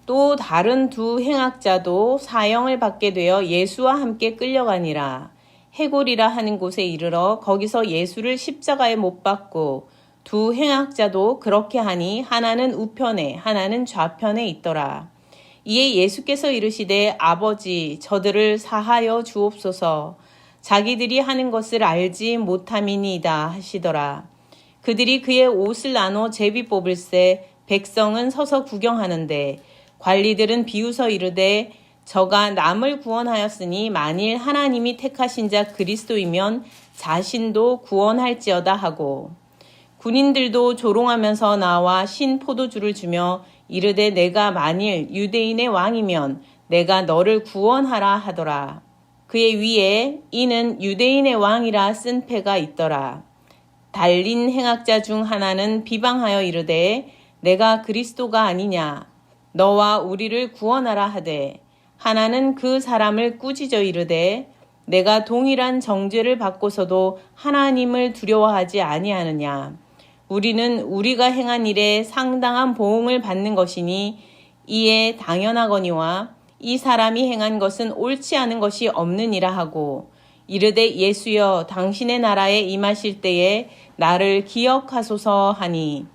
또 다른 두 행악자도 사형을 받게 되어 예수와 함께 끌려가니라. 해골이라 하는 곳에 이르러 거기서 예수를 십자가에 못 박고 두 행악자도 그렇게 하니 하나는 우편에 하나는 좌편에 있더라. 이에 예수께서 이르시되 아버지 저들을 사하여 주옵소서. 자기들이 하는 것을 알지 못함이니이다 하시더라. 그들이 그의 옷을 나눠 제비 뽑을새 백성은 서서 구경하는데 관리들은 비웃어 이르되 저가 남을 구원하였으니 만일 하나님이 택하신 자 그리스도이면 자신도 구원할지어다 하고 군인들도 조롱하면서 나와 신 포도주를 주며 이르되 내가 만일 유대인의 왕이면 내가 너를 구원하라 하더라. 그의 위에 이는 유대인의 왕이라 쓴 패가 있더라. 달린 행악자 중 하나는 비방하여 이르되 내가 그리스도가 아니냐 너와 우리를 구원하라 하되 하나는 그 사람을 꾸짖어 이르되 내가 동일한 정죄를 받고서도 하나님을 두려워하지 아니하느냐 우리는 우리가 행한 일에 상당한 보응을 받는 것이니 이에 당연하거니와 이 사람이 행한 것은 옳지 않은 것이 없느니라 하고 이르되 예수여 당신의 나라에 임하실 때에 나를 기억하소서 하니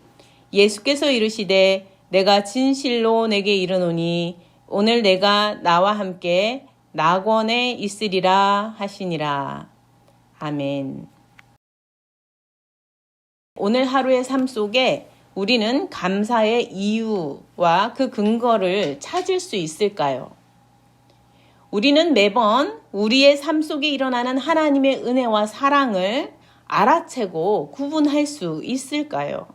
예수께서 이르시되 내가 진실로 내게 이르노니 오늘 내가 나와 함께 낙원에 있으리라 하시니라. 아멘. 오늘 하루의 삶 속에 우리는 감사의 이유와 그 근거를 찾을 수 있을까요? 우리는 매번 우리의 삶 속에 일어나는 하나님의 은혜와 사랑을 알아채고 구분할 수 있을까요?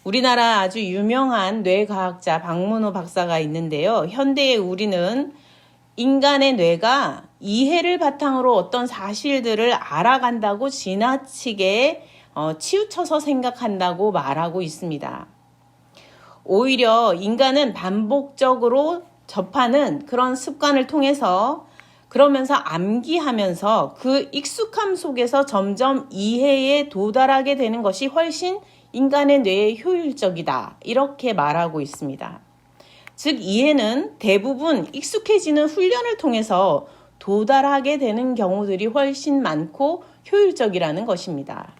우리나라 아주 유명한 뇌과학자 박문호 박사가 있는데요. 현대의 우리는 인간의 뇌가 이해를 바탕으로 어떤 사실들을 알아간다고 지나치게 치우쳐서 생각한다고 말하고 있습니다. 오히려 인간은 반복적으로 접하는 그런 습관을 통해서 그러면서 암기하면서 그 익숙함 속에서 점점 이해에 도달하게 되는 것이 훨씬 인간의 뇌에 효율적이다. 이렇게 말하고 있습니다. 즉 이해는 대부분 익숙해지는 훈련을 통해서 도달하게 되는 경우들이 훨씬 많고 효율적이라는 것입니다.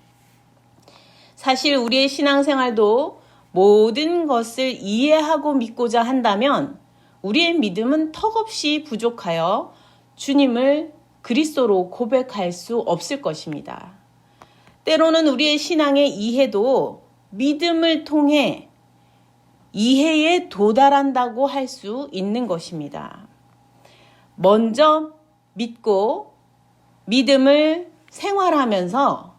사실 우리의 신앙생활도 모든 것을 이해하고 믿고자 한다면 우리의 믿음은 턱없이 부족하여 주님을 그리스도로 고백할 수 없을 것입니다. 때로는 우리의 신앙의 이해도 믿음을 통해 이해에 도달한다고 할 수 있는 것입니다. 먼저 믿고 믿음을 생활하면서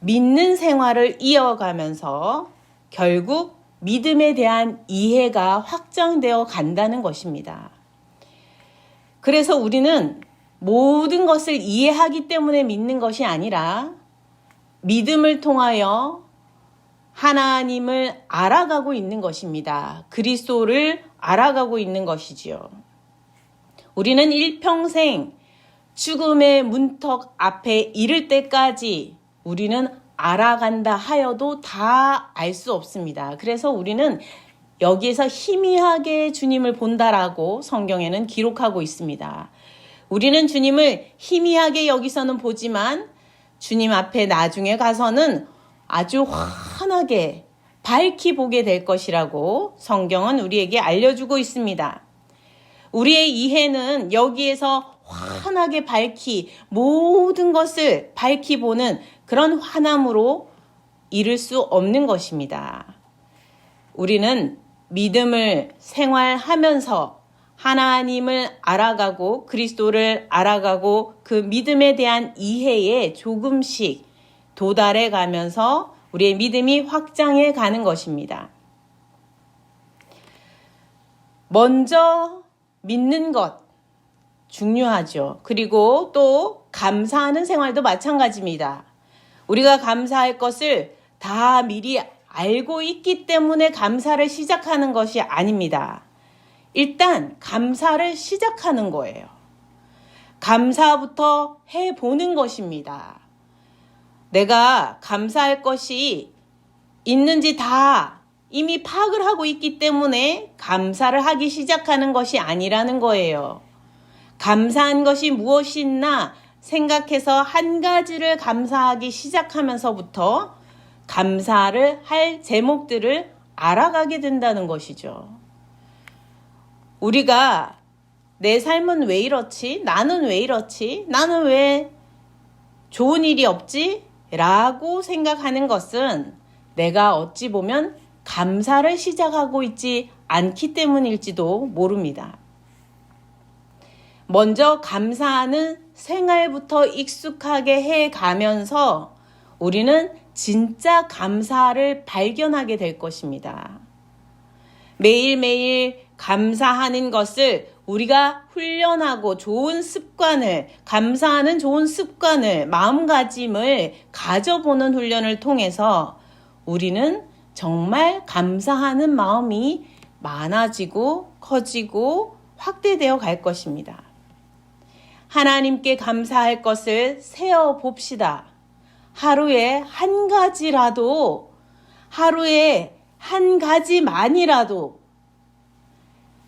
믿는 생활을 이어가면서 결국 믿음에 대한 이해가 확장되어 간다는 것입니다. 그래서 우리는 모든 것을 이해하기 때문에 믿는 것이 아니라 믿음을 통하여 하나님을 알아가고 있는 것입니다. 그리스도를 알아가고 있는 것이지요. 우리는 일평생 죽음의 문턱 앞에 이를 때까지 우리는 알아간다 하여도 다 알 수 없습니다. 그래서 우리는 여기에서 희미하게 주님을 본다라고 성경에는 기록하고 있습니다. 우리는 주님을 희미하게 여기서는 보지만 주님 앞에 나중에 가서는 아주 환하게 밝히 보게 될 것이라고 성경은 우리에게 알려주고 있습니다. 우리의 이해는 여기에서 환하게 밝히 모든 것을 밝히 보는 그런 환함으로 이룰 수 없는 것입니다. 우리는 믿음을 생활하면서 하나님을 알아가고 그리스도를 알아가고 그 믿음에 대한 이해에 조금씩 도달해 가면서 우리의 믿음이 확장해 가는 것입니다. 먼저 믿는 것 중요하죠. 그리고 또 감사하는 생활도 마찬가지입니다. 우리가 감사할 것을 다 미리 알고 있기 때문에 감사를 시작하는 것이 아닙니다. 일단 감사를 시작하는 거예요. 감사부터 해보는 것입니다. 내가 감사할 것이 있는지 다 이미 파악을 하고 있기 때문에 감사를 하기 시작하는 것이 아니라는 거예요. 감사한 것이 무엇이나 생각해서 한 가지를 감사하기 시작하면서부터 감사를 할 제목들을 알아가게 된다는 것이죠. 우리가 내 삶은 왜 이렇지? 나는 왜 이렇지? 나는 왜 좋은 일이 없지? 라고 생각하는 것은 내가 어찌 보면 감사를 시작하고 있지 않기 때문일지도 모릅니다. 먼저 감사하는 생활부터 익숙하게 해 가면서 우리는 진짜 감사를 발견하게 될 것입니다. 매일매일 감사하는 것을 우리가 훈련하고 좋은 습관을, 감사하는 좋은 습관을, 마음가짐을 가져보는 훈련을 통해서 우리는 정말 감사하는 마음이 많아지고 커지고 확대되어 갈 것입니다. 하나님께 감사할 것을 세어 봅시다. 하루에 한 가지라도, 하루에 한 가지만이라도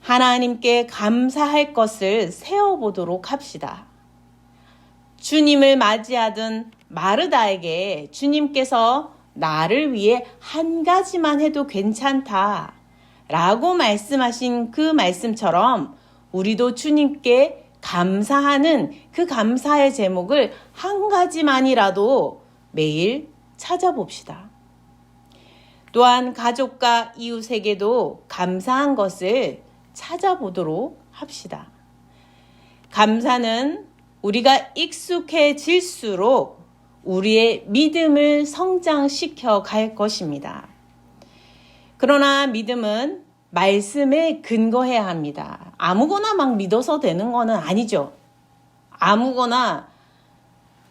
하나님께 감사할 것을 세어보도록 합시다. 주님을 맞이하던 마르다에게 주님께서 나를 위해 한 가지만 해도 괜찮다 라고 말씀하신 그 말씀처럼 우리도 주님께 감사하는 그 감사의 제목을 한 가지만이라도 매일 찾아봅시다. 또한 가족과 이웃에게도 감사한 것을 찾아보도록 합시다. 감사는 우리가 익숙해질수록 우리의 믿음을 성장시켜 갈 것입니다. 그러나 믿음은 말씀에 근거해야 합니다. 아무거나 막 믿어서 되는 거는 아니죠. 아무거나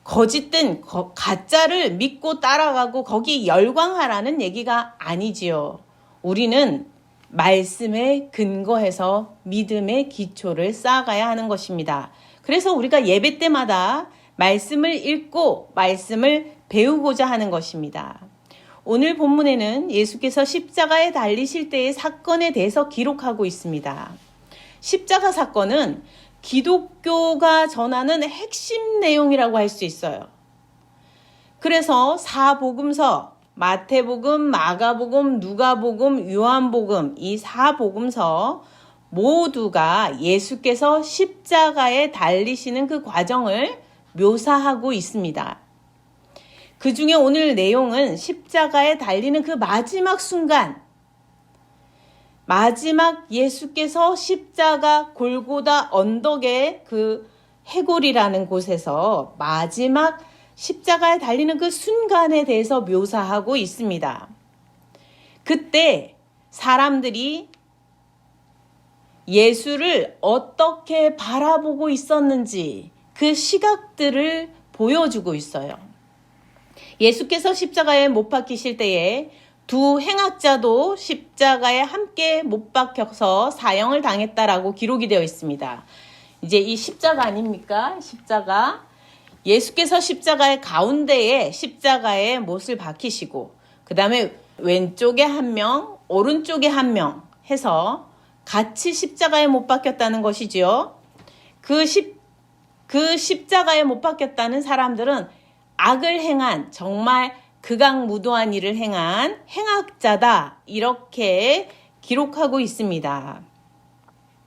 거짓된 가짜를 믿고 따라가고 거기 열광하라는 얘기가 아니지요. 우리는 말씀에 근거해서 믿음의 기초를 쌓아가야 하는 것입니다. 그래서 우리가 예배 때마다 말씀을 읽고 말씀을 배우고자 하는 것입니다. 오늘 본문에는 예수께서 십자가에 달리실 때의 사건에 대해서 기록하고 있습니다. 십자가 사건은 기독교가 전하는 핵심 내용이라고 할 수 있어요. 그래서 사복음서, 마태복음, 마가복음, 누가복음, 요한복음 이 사복음서 모두가 예수께서 십자가에 달리시는 그 과정을 묘사하고 있습니다. 그 중에 오늘 내용은 십자가에 달리는 그 마지막 순간, 마지막 예수께서 십자가 골고다 언덕의 그 해골이라는 곳에서 마지막 십자가에 달리는 그 순간에 대해서 묘사하고 있습니다. 그때 사람들이 예수를 어떻게 바라보고 있었는지 그 시각들을 보여주고 있어요. 예수께서 십자가에 못 박히실 때에 두 행악자도 십자가에 함께 못 박혀서 사형을 당했다라고 기록이 되어 있습니다. 이제 이 십자가 아닙니까? 십자가. 예수께서 십자가의 가운데에 십자가에 못을 박히시고 그 다음에 왼쪽에 한 명, 오른쪽에 한 명 해서 같이 십자가에 못 박혔다는 것이지요. 그 십자가에 못 박혔다는 사람들은 악을 행한, 정말 극악무도한 일을 행한 행악자다 이렇게 기록하고 있습니다.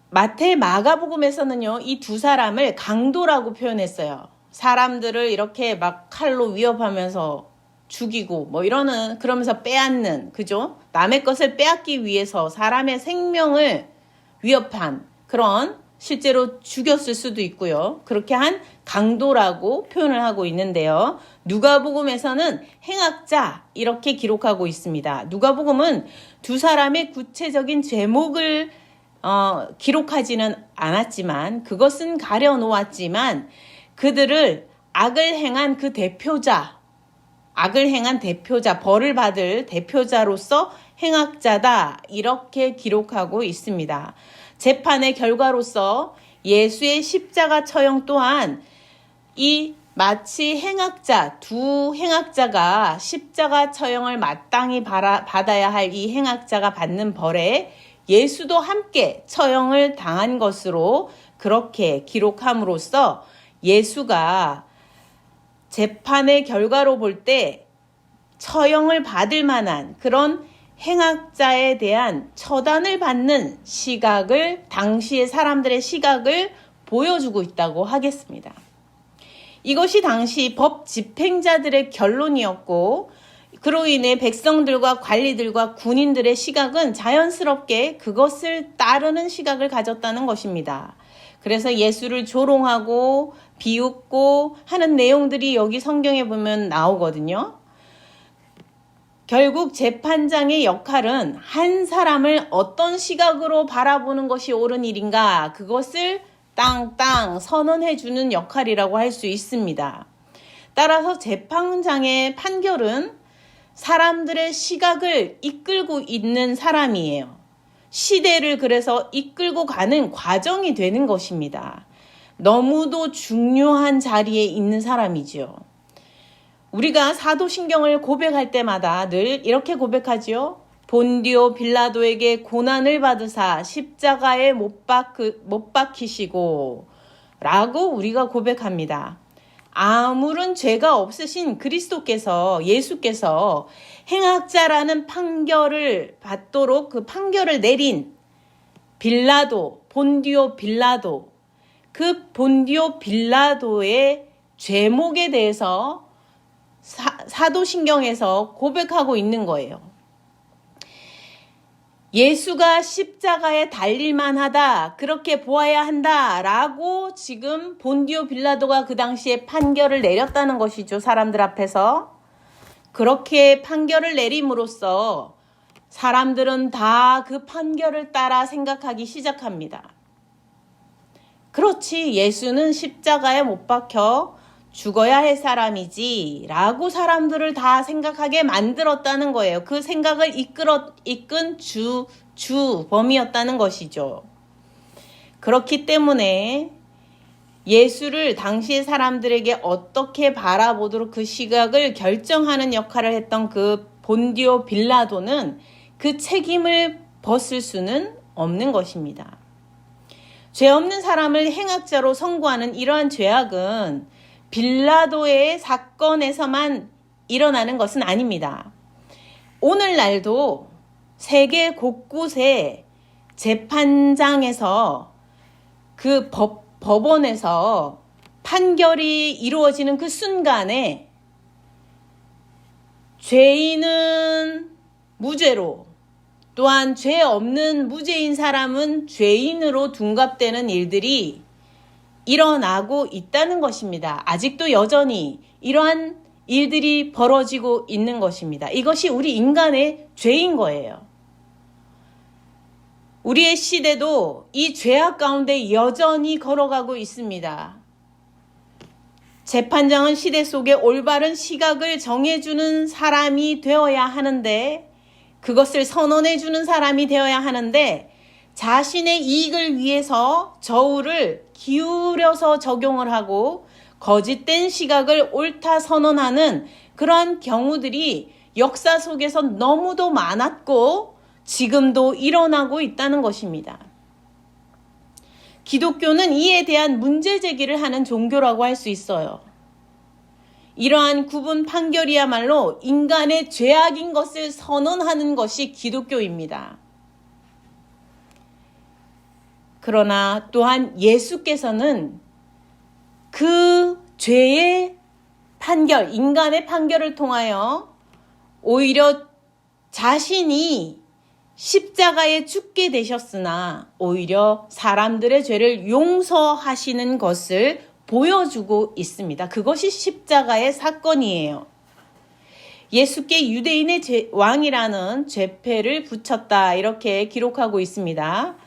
마태 마가복음에서는요, 이 두 사람을 강도라고 표현했어요. 사람들을 이렇게 막 칼로 위협하면서 죽이고 뭐 그러면서 빼앗는, 그죠? 남의 것을 빼앗기 위해서 사람의 생명을 위협한 그런, 실제로 죽였을 수도 있고요. 그렇게 한 강도라고 표현을 하고 있는데요. 누가복음에서는 행악자 이렇게 기록하고 있습니다. 누가복음은 두 사람의 구체적인 제목을 기록하지는 않았지만, 그것은 가려놓았지만 그들을 악을 행한 그 대표자, 벌을 받을 대표자로서 행악자다 이렇게 기록하고 있습니다. 재판의 결과로서 예수의 십자가 처형 또한 이 마치 두 행악자가 십자가 처형을 마땅히 받아야 할 이 행악자가 받는 벌에 예수도 함께 처형을 당한 것으로 그렇게 기록함으로써 예수가 재판의 결과로 볼 때 처형을 받을 만한 그런 행악자에 대한 처단을 받는 시각을, 당시의 사람들의 시각을 보여주고 있다고 하겠습니다. 이것이 당시 법 집행자들의 결론이었고, 그로 인해 백성들과 관리들과 군인들의 시각은 자연스럽게 그것을 따르는 시각을 가졌다는 것입니다. 그래서 예수를 조롱하고 비웃고 하는 내용들이 여기 성경에 보면 나오거든요. 결국 재판장의 역할은 한 사람을 어떤 시각으로 바라보는 것이 옳은 일인가, 그것을 땅땅 선언해주는 역할이라고 할 수 있습니다. 따라서 재판장의 판결은 사람들의 시각을 이끌고 있는 사람이에요. 시대를 그래서 이끌고 가는 과정이 되는 것입니다. 너무도 중요한 자리에 있는 사람이죠. 우리가 사도신경을 고백할 때마다 늘 이렇게 고백하지요. 본디오 빌라도에게 고난을 받으사 십자가에 못 박히시고 라고 우리가 고백합니다. 아무런 죄가 없으신 그리스도께서, 예수께서 행악자라는 판결을 받도록 그 판결을 내린 빌라도, 본디오 빌라도, 그 본디오 빌라도의 죄목에 대해서 사도신경에서 고백하고 있는 거예요. 예수가 십자가에 달릴만 하다, 그렇게 보아야 한다 라고 지금 본디오 빌라도가 그 당시에 판결을 내렸다는 것이죠. 사람들 앞에서. 그렇게 판결을 내림으로써 사람들은 다 그 판결을 따라 생각하기 시작합니다. 그렇지, 예수는 십자가에 못 박혀 죽어야 할 사람이지 라고 사람들을 다 생각하게 만들었다는 거예요. 그 생각을 이끈 주범이었다는 것이죠. 그렇기 때문에 예수를 당시의 사람들에게 어떻게 바라보도록 그 시각을 결정하는 역할을 했던 그 본디오 빌라도는 그 책임을 벗을 수는 없는 것입니다. 죄 없는 사람을 행악자로 선고하는 이러한 죄악은 빌라도의 사건에서만 일어나는 것은 아닙니다. 오늘날도 세계 곳곳에 재판장에서 그 법원에서 판결이 이루어지는 그 순간에 죄인은 무죄로, 또한 죄 없는 무죄인 사람은 죄인으로 둔갑되는 일들이 일어나고 있다는 것입니다. 아직도 여전히 이러한 일들이 벌어지고 있는 것입니다. 이것이 우리 인간의 죄인 거예요. 우리의 시대도 이 죄악 가운데 여전히 걸어가고 있습니다. 재판장은 시대 속에 올바른 시각을 정해주는 사람이 되어야 하는데, 그것을 선언해주는 사람이 되어야 하는데, 자신의 이익을 위해서 저울을 기울여서 적용을 하고 거짓된 시각을 옳다 선언하는 그러한 경우들이 역사 속에서 너무도 많았고 지금도 일어나고 있다는 것입니다. 기독교는 이에 대한 문제 제기를 하는 종교라고 할 수 있어요. 이러한 구분 판결이야말로 인간의 죄악인 것을 선언하는 것이 기독교입니다. 그러나 또한 예수께서는 그 죄의 판결, 인간의 판결을 통하여 오히려 자신이 십자가에 죽게 되셨으나 오히려 사람들의 죄를 용서하시는 것을 보여주고 있습니다. 그것이 십자가의 사건이에요. 예수께 유대인의 왕이라는 죄패를 붙였다, 이렇게 기록하고 있습니다.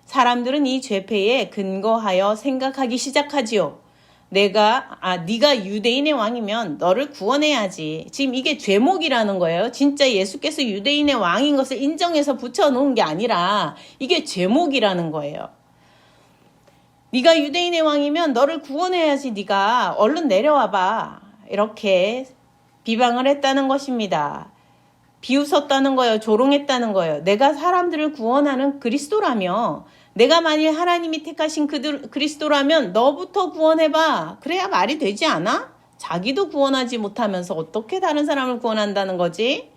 사람들은 이 죄패에 근거하여 생각하기 시작하지요. 네가 유대인의 왕이면 너를 구원해야지. 지금 이게 죄목이라는 거예요. 진짜 예수께서 유대인의 왕인 것을 인정해서 붙여놓은 게 아니라 이게 죄목이라는 거예요. 네가 유대인의 왕이면 너를 구원해야지. 네가 얼른 내려와봐. 이렇게 비방을 했다는 것입니다. 비웃었다는 거예요. 조롱했다는 거예요. 내가 사람들을 구원하는 그리스도라며, 내가 만일 하나님이 택하신 그리스도라면 너부터 구원해봐. 그래야 말이 되지 않아? 자기도 구원하지 못하면서 어떻게 다른 사람을 구원한다는 거지?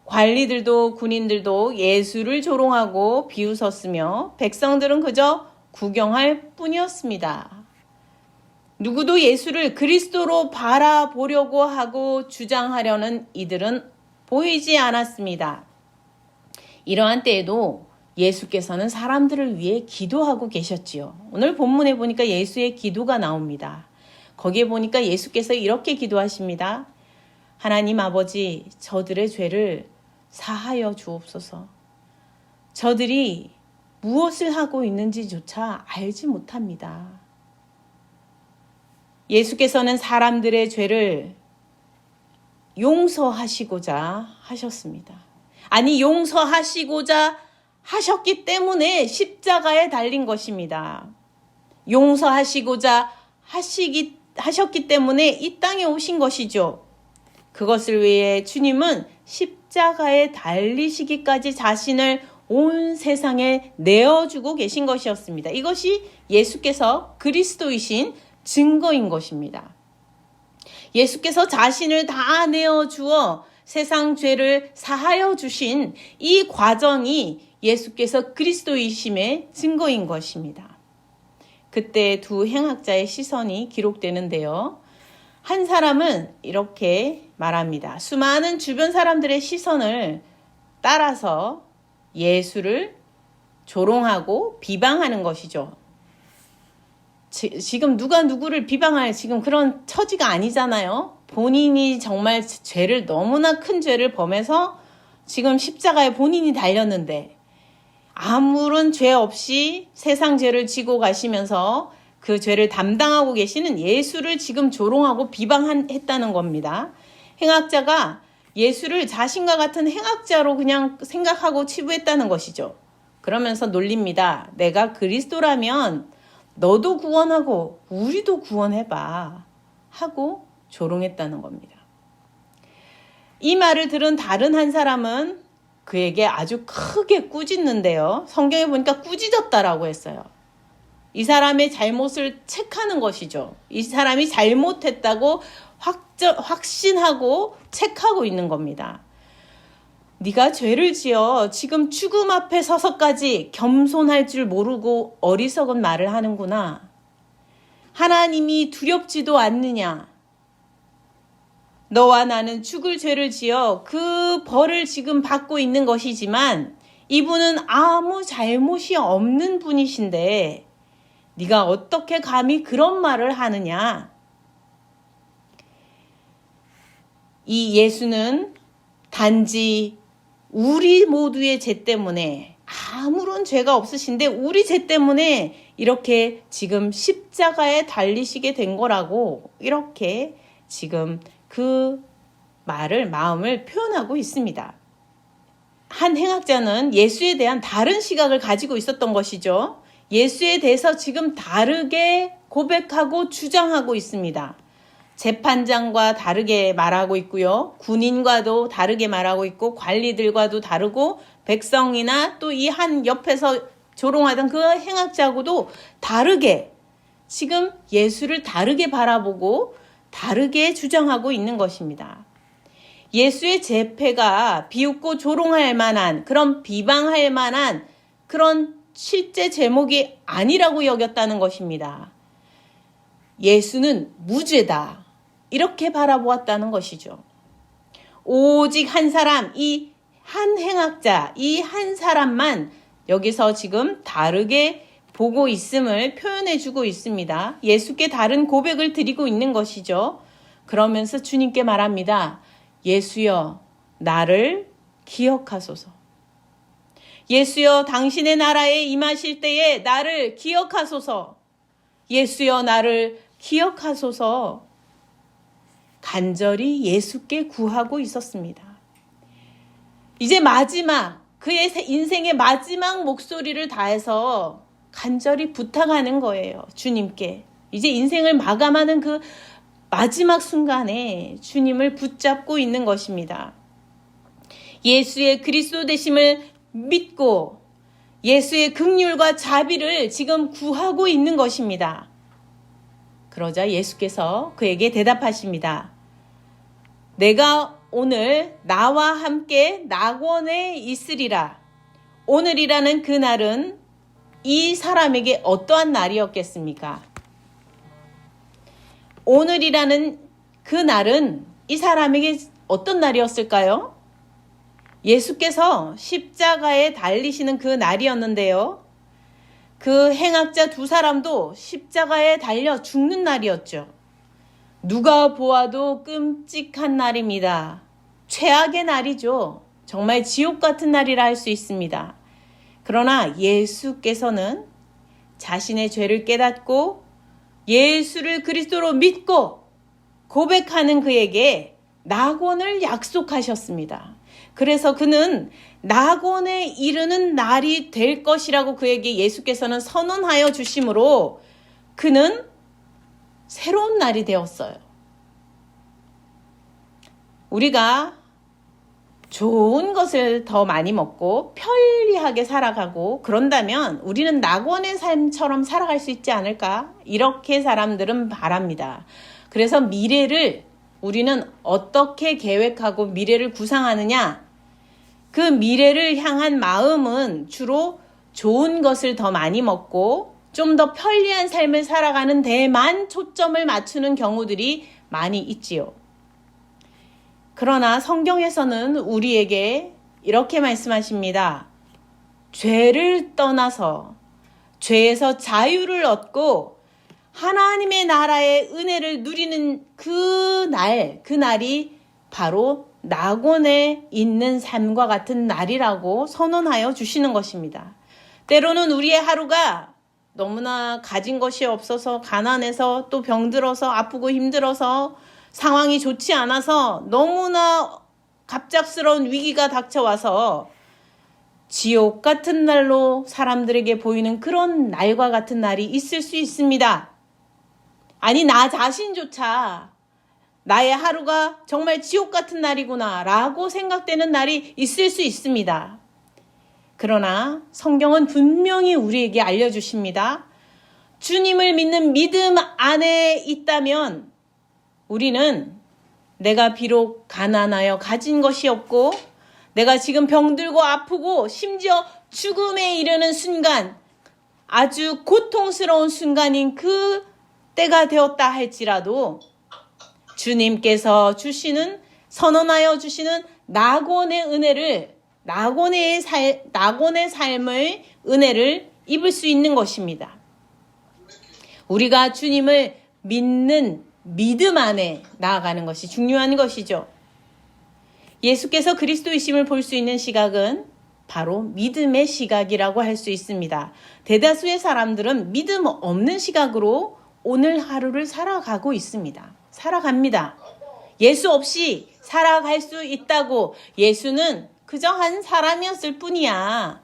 관리들도 군인들도 예수를 조롱하고 비웃었으며 백성들은 그저 구경할 뿐이었습니다. 누구도 예수를 그리스도로 바라보려고 하고 주장하려는 이들은 보이지 않았습니다. 이러한 때에도 예수께서는 사람들을 위해 기도하고 계셨지요. 오늘 본문에 보니까 예수의 기도가 나옵니다. 거기에 보니까 예수께서 이렇게 기도하십니다. 하나님 아버지, 저들의 죄를 사하여 주옵소서. 저들이 무엇을 하고 있는지조차 알지 못합니다. 예수께서는 사람들의 죄를 용서하시고자 하셨습니다. 아니, 용서하시고자 하셨기 때문에 십자가에 달린 것입니다. 용서하시고자 하셨기 때문에 이 땅에 오신 것이죠. 그것을 위해 주님은 십자가에 달리시기까지 자신을 온 세상에 내어주고 계신 것이었습니다. 이것이 예수께서 그리스도이신 증거인 것입니다. 예수께서 자신을 다 내어주어 세상 죄를 사하여 주신 이 과정이 예수께서 그리스도이심의 증거인 것입니다. 그때 두 행악자의 시선이 기록되는데요. 한 사람은 이렇게 말합니다. 수많은 주변 사람들의 시선을 따라서 예수를 조롱하고 비방하는 것이죠. 지금 누가 누구를 비방할 지금 그런 처지가 아니잖아요. 본인이 정말 죄를 너무나 큰 죄를 범해서 지금 십자가에 본인이 달렸는데 아무런 죄 없이 세상 죄를 지고 가시면서 그 죄를 담당하고 계시는 예수를 지금 조롱하고 비방했다는 겁니다. 행악자가 예수를 자신과 같은 행악자로 그냥 생각하고 치부했다는 것이죠. 그러면서 놀립니다. 내가 그리스도라면 너도 구원하고 우리도 구원해봐 하고 조롱했다는 겁니다. 이 말을 들은 다른 한 사람은 그에게 아주 크게 꾸짖는데요. 성경에 보니까 꾸짖었다라고 했어요. 이 사람의 잘못을 체크하는 것이죠. 이 사람이 잘못했다고 확신하고 체크하고 있는 겁니다. 네가 죄를 지어 지금 죽음 앞에 서서까지 겸손할 줄 모르고 어리석은 말을 하는구나. 하나님이 두렵지도 않느냐. 너와 나는 죽을 죄를 지어 그 벌을 지금 받고 있는 것이지만 이분은 아무 잘못이 없는 분이신데 네가 어떻게 감히 그런 말을 하느냐. 이 예수는 단지 우리 모두의 죄 때문에 아무런 죄가 없으신데 우리 죄 때문에 이렇게 지금 십자가에 달리시게 된 거라고 이렇게 지금 그 마음을 표현하고 있습니다. 한 행악자는 예수에 대한 다른 시각을 가지고 있었던 것이죠. 예수에 대해서 지금 다르게 고백하고 주장하고 있습니다. 재판장과 다르게 말하고 있고요. 군인과도 다르게 말하고 있고 관리들과도 다르고 백성이나 또 이 한 옆에서 조롱하던 그 행악자하고도 다르게 지금 예수를 다르게 바라보고 다르게 주장하고 있는 것입니다. 예수의 재패가 비웃고 조롱할 만한 그런 비방할 만한 그런 실제 제목이 아니라고 여겼다는 것입니다. 예수는 무죄다. 이렇게 바라보았다는 것이죠. 오직 한 사람, 이 한 행악자, 이 한 사람만 여기서 지금 다르게 보고 있음을 표현해주고 있습니다. 예수께 다른 고백을 드리고 있는 것이죠. 그러면서 주님께 말합니다. 예수여, 나를 기억하소서. 예수여, 당신의 나라에 임하실 때에 나를 기억하소서. 예수여, 나를 기억하소서. 간절히 예수께 구하고 있었습니다. 이제 마지막, 그의 인생의 마지막 목소리를 다해서 간절히 부탁하는 거예요. 주님께. 이제 인생을 마감하는 그 마지막 순간에 주님을 붙잡고 있는 것입니다. 예수의 그리스도 되심을 믿고 예수의 긍휼과 자비를 지금 구하고 있는 것입니다. 그러자 예수께서 그에게 대답하십니다. 내가 오늘 나와 함께 낙원에 있으리라. 오늘이라는 그날은 이 사람에게 어떠한 날이었겠습니까? 오늘이라는 그날은 이 사람에게 어떤 날이었을까요? 예수께서 십자가에 달리시는 그 날이었는데요. 그 행악자 두 사람도 십자가에 달려 죽는 날이었죠. 누가 보아도 끔찍한 날입니다. 최악의 날이죠. 정말 지옥 같은 날이라 할 수 있습니다. 그러나 예수께서는 자신의 죄를 깨닫고 예수를 그리스도로 믿고 고백하는 그에게 낙원을 약속하셨습니다. 그래서 그는 낙원에 이르는 날이 될 것이라고 그에게 예수께서는 선언하여 주심으로 그는 새로운 날이 되었어요. 우리가 좋은 것을 더 많이 먹고 편리하게 살아가고 그런다면 우리는 낙원의 삶처럼 살아갈 수 있지 않을까? 이렇게 사람들은 바랍니다. 그래서 미래를 우리는 어떻게 계획하고 미래를 구상하느냐? 그 미래를 향한 마음은 주로 좋은 것을 더 많이 먹고 좀 더 편리한 삶을 살아가는 데만 초점을 맞추는 경우들이 많이 있지요. 그러나 성경에서는 우리에게 이렇게 말씀하십니다. 죄를 떠나서 죄에서 자유를 얻고 하나님의 나라의 은혜를 누리는 그날이 바로 낙원에 있는 삶과 같은 날이라고 선언하여 주시는 것입니다. 때로는 우리의 하루가 너무나 가진 것이 없어서 가난해서 또 병들어서 아프고 힘들어서 상황이 좋지 않아서 너무나 갑작스러운 위기가 닥쳐와서 지옥 같은 날로 사람들에게 보이는 그런 날과 같은 날이 있을 수 있습니다. 아니, 나 자신조차 나의 하루가 정말 지옥 같은 날이구나 라고 생각되는 날이 있을 수 있습니다. 그러나 성경은 분명히 우리에게 알려주십니다. 주님을 믿는 믿음 안에 있다면 우리는 내가 비록 가난하여 가진 것이 없고 내가 지금 병들고 아프고 심지어 죽음에 이르는 순간 아주 고통스러운 순간인 그 때가 되었다 할지라도 주님께서 주시는 선언하여 주시는 낙원의 은혜를 낙원의 삶의 은혜를 입을 수 있는 것입니다. 우리가 주님을 믿는 믿음 안에 나아가는 것이 중요한 것이죠. 예수께서 그리스도이심을 볼 수 있는 시각은 바로 믿음의 시각이라고 할 수 있습니다. 대다수의 사람들은 믿음 없는 시각으로 오늘 하루를 살아가고 있습니다. 살아갑니다. 예수 없이 살아갈 수 있다고 예수는 그저 한 사람이었을 뿐이야.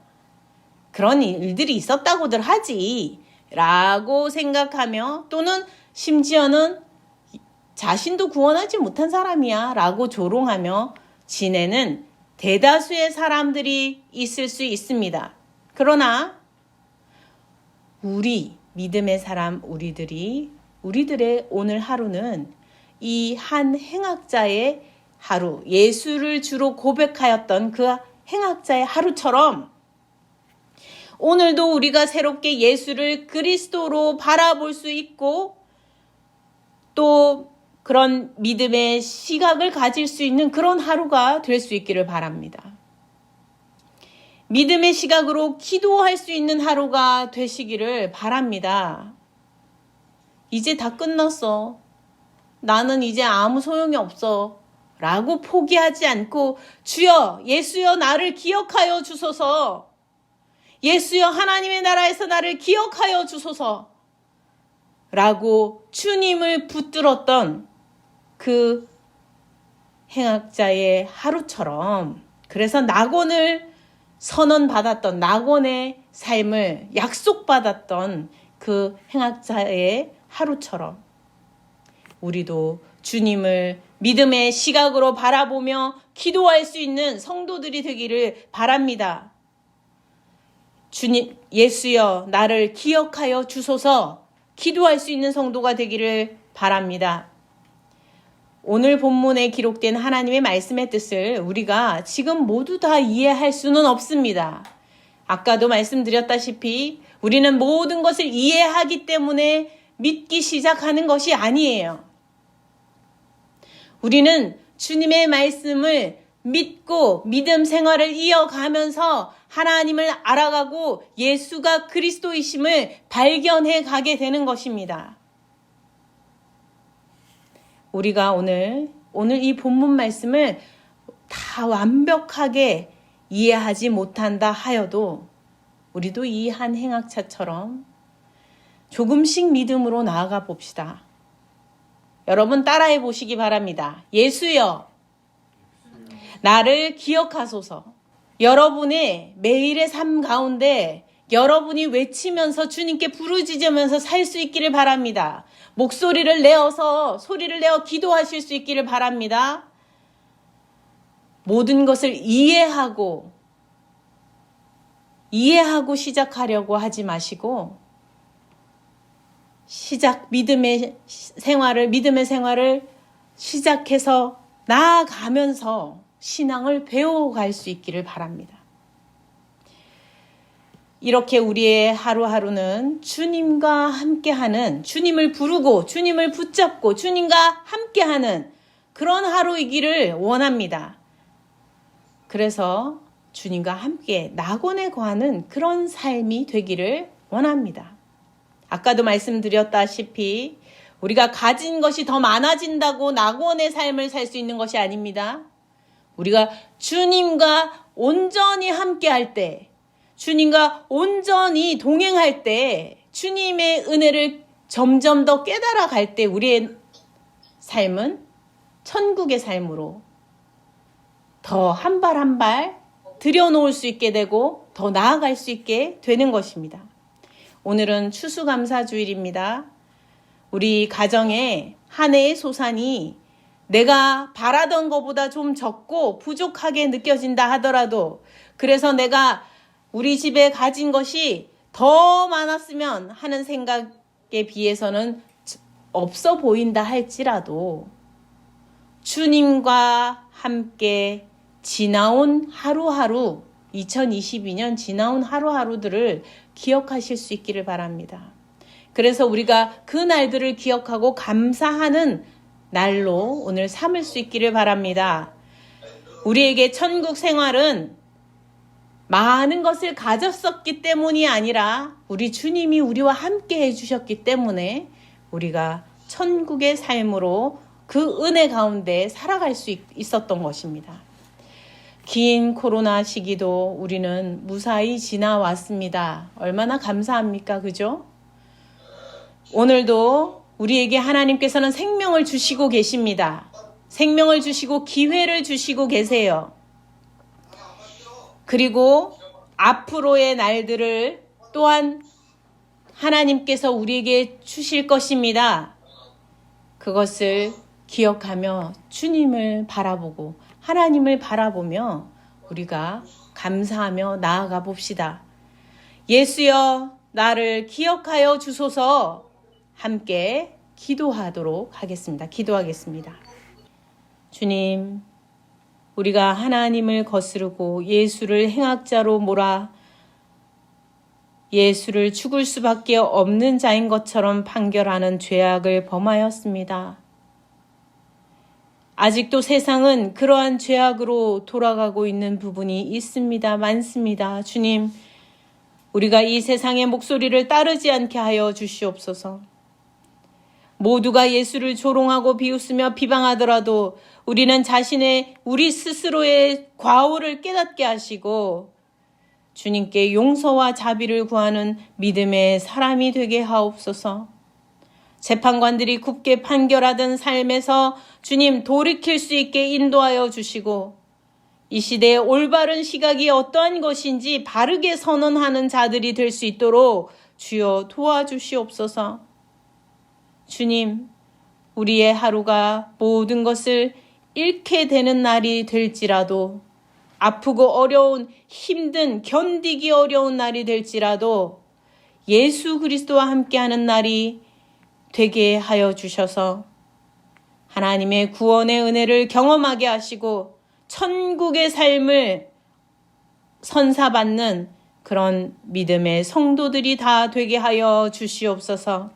그런 일들이 있었다고들 하지. 라고 생각하며 또는 심지어는 자신도 구원하지 못한 사람이야 라고 조롱하며 지내는 대다수의 사람들이 있을 수 있습니다. 그러나 우리 믿음의 사람 우리들의 오늘 하루는 이 한 행악자의 하루, 예수를 주로 고백하였던 그 행악자의 하루처럼 오늘도 우리가 새롭게 예수를 그리스도로 바라볼 수 있고 또 그런 믿음의 시각을 가질 수 있는 그런 하루가 될 수 있기를 바랍니다. 믿음의 시각으로 기도할 수 있는 하루가 되시기를 바랍니다. 이제 다 끝났어. 나는 이제 아무 소용이 없어. 라고 포기하지 않고 주여, 예수여 나를 기억하여 주소서. 예수여 하나님의 나라에서 나를 기억하여 주소서. 라고 주님을 붙들었던 그 행악자의 하루처럼 그래서 낙원을 선언받았던 낙원의 삶을 약속받았던 그 행악자의 하루처럼 우리도 주님을 믿음의 시각으로 바라보며 기도할 수 있는 성도들이 되기를 바랍니다. 주님, 예수여, 나를 기억하여 주소서, 기도할 수 있는 성도가 되기를 바랍니다. 오늘 본문에 기록된 하나님의 말씀의 뜻을 우리가 지금 모두 다 이해할 수는 없습니다. 아까도 말씀드렸다시피 우리는 모든 것을 이해하기 때문에 믿기 시작하는 것이 아니에요. 우리는 주님의 말씀을 믿고 믿음 생활을 이어가면서 하나님을 알아가고 예수가 그리스도이심을 발견해 가게 되는 것입니다. 우리가 오늘 이 본문 말씀을 다 완벽하게 이해하지 못한다 하여도 우리도 이 한 행악자처럼 조금씩 믿음으로 나아가 봅시다. 여러분 따라해 보시기 바랍니다. 예수여, 나를 기억하소서. 여러분의 매일의 삶 가운데 여러분이 외치면서 주님께 부르짖으면서 살 수 있기를 바랍니다. 목소리를 내어서 소리를 내어 기도하실 수 있기를 바랍니다. 모든 것을 이해하고 시작하려고 하지 마시고 믿음의 생활을 시작해서 나아가면서 신앙을 배워갈 수 있기를 바랍니다. 이렇게 우리의 하루하루는 주님과 함께하는, 주님을 부르고 주님을 붙잡고 주님과 함께하는 그런 하루이기를 원합니다. 그래서 주님과 함께 낙원에 거하는 그런 삶이 되기를 원합니다. 아까도 말씀드렸다시피 우리가 가진 것이 더 많아진다고 낙원의 삶을 살 수 있는 것이 아닙니다. 우리가 주님과 온전히 함께할 때, 주님과 온전히 동행할 때, 주님의 은혜를 점점 더 깨달아 갈 때 우리의 삶은 천국의 삶으로 더 한 발 한 발 들여놓을 수 있게 되고 더 나아갈 수 있게 되는 것입니다. 오늘은 추수감사주일입니다. 우리 가정에 한 해의 소산이 내가 바라던 것보다 좀 적고 부족하게 느껴진다 하더라도, 그래서 내가 우리 집에 가진 것이 더 많았으면 하는 생각에 비해서는 없어 보인다 할지라도 주님과 함께 지나온 하루하루, 2022년 지나온 하루하루들을 기억하실 수 있기를 바랍니다. 그래서 우리가 그 날들을 기억하고 감사하는 날로 오늘 삼을 수 있기를 바랍니다. 우리에게 천국 생활은 많은 것을 가졌었기 때문이 아니라 우리 주님이 우리와 함께 해주셨기 때문에 우리가 천국의 삶으로 그 은혜 가운데 살아갈 수 있었던 것입니다. 긴 코로나 시기도 우리는 무사히 지나왔습니다. 얼마나 감사합니까? 그죠? 오늘도 우리에게 하나님께서는 생명을 주시고 계십니다. 생명을 주시고 기회를 주시고 계세요. 그리고 앞으로의 날들을 또한 하나님께서 우리에게 주실 것입니다. 그것을 기억하며 주님을 바라보고 하나님을 바라보며 우리가 감사하며 나아가 봅시다. 예수여, 나를 기억하여 주소서. 함께 기도하도록 하겠습니다. 기도하겠습니다. 주님, 우리가 하나님을 거스르고 예수를 행악자로 몰아 예수를 죽을 수밖에 없는 자인 것처럼 판결하는 죄악을 범하였습니다. 아직도 세상은 그러한 죄악으로 돌아가고 있는 부분이 있습니다. 많습니다. 주님, 우리가 이 세상의 목소리를 따르지 않게 하여 주시옵소서. 모두가 예수를 조롱하고 비웃으며 비방하더라도 우리는 우리 스스로의 과오를 깨닫게 하시고 주님께 용서와 자비를 구하는 믿음의 사람이 되게 하옵소서. 재판관들이 굽게 판결하던 삶에서 주님 돌이킬 수 있게 인도하여 주시고 이 시대의 올바른 시각이 어떠한 것인지 바르게 선언하는 자들이 될 수 있도록 주여 도와주시옵소서. 주님, 우리의 하루가 모든 것을 잃게 되는 날이 될지라도, 아프고 어려운, 힘든, 견디기 어려운 날이 될지라도 예수 그리스도와 함께하는 날이 되게 하여 주셔서 하나님의 구원의 은혜를 경험하게 하시고 천국의 삶을 선사받는 그런 믿음의 성도들이 다 되게 하여 주시옵소서.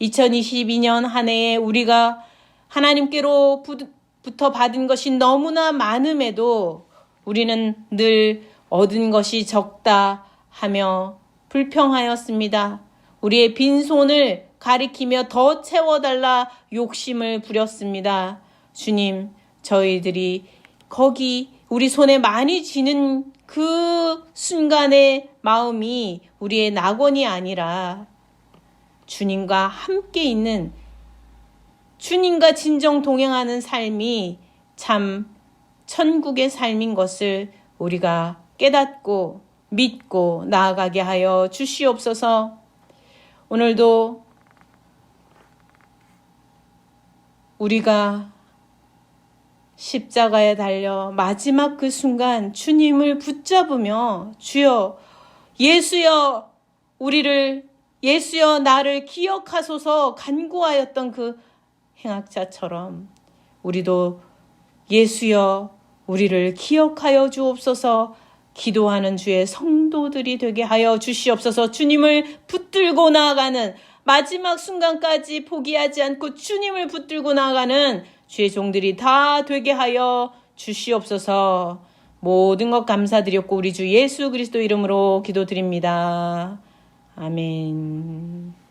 2022년 한 해에 우리가 하나님께로부터 받은 것이 너무나 많음에도 우리는 늘 얻은 것이 적다 하며 불평하였습니다. 우리의 빈손을 가리키며 더 채워달라 욕심을 부렸습니다. 주님, 저희들이 거기 우리 손에 많이 쥐는 그 순간의 마음이 우리의 낙원이 아니라 주님과 함께 있는, 주님과 진정 동행하는 삶이 참 천국의 삶인 것을 우리가 깨닫고 믿고 나아가게 하여 주시옵소서. 오늘도 우리가 십자가에 달려 마지막 그 순간 주님을 붙잡으며 주여, 예수여 예수여 나를 기억하소서 간구하였던 그 행악자처럼 우리도 예수여 우리를 기억하여 주옵소서 기도하는 주의 성도들이 되게 하여 주시옵소서. 주님을 붙들고 나아가는, 마지막 순간까지 포기하지 않고 주님을 붙들고 나아가는 주의 종들이 다 되게 하여 주시옵소서. 모든 것 감사드렸고 우리 주 예수 그리스도 이름으로 기도드립니다. 아멘.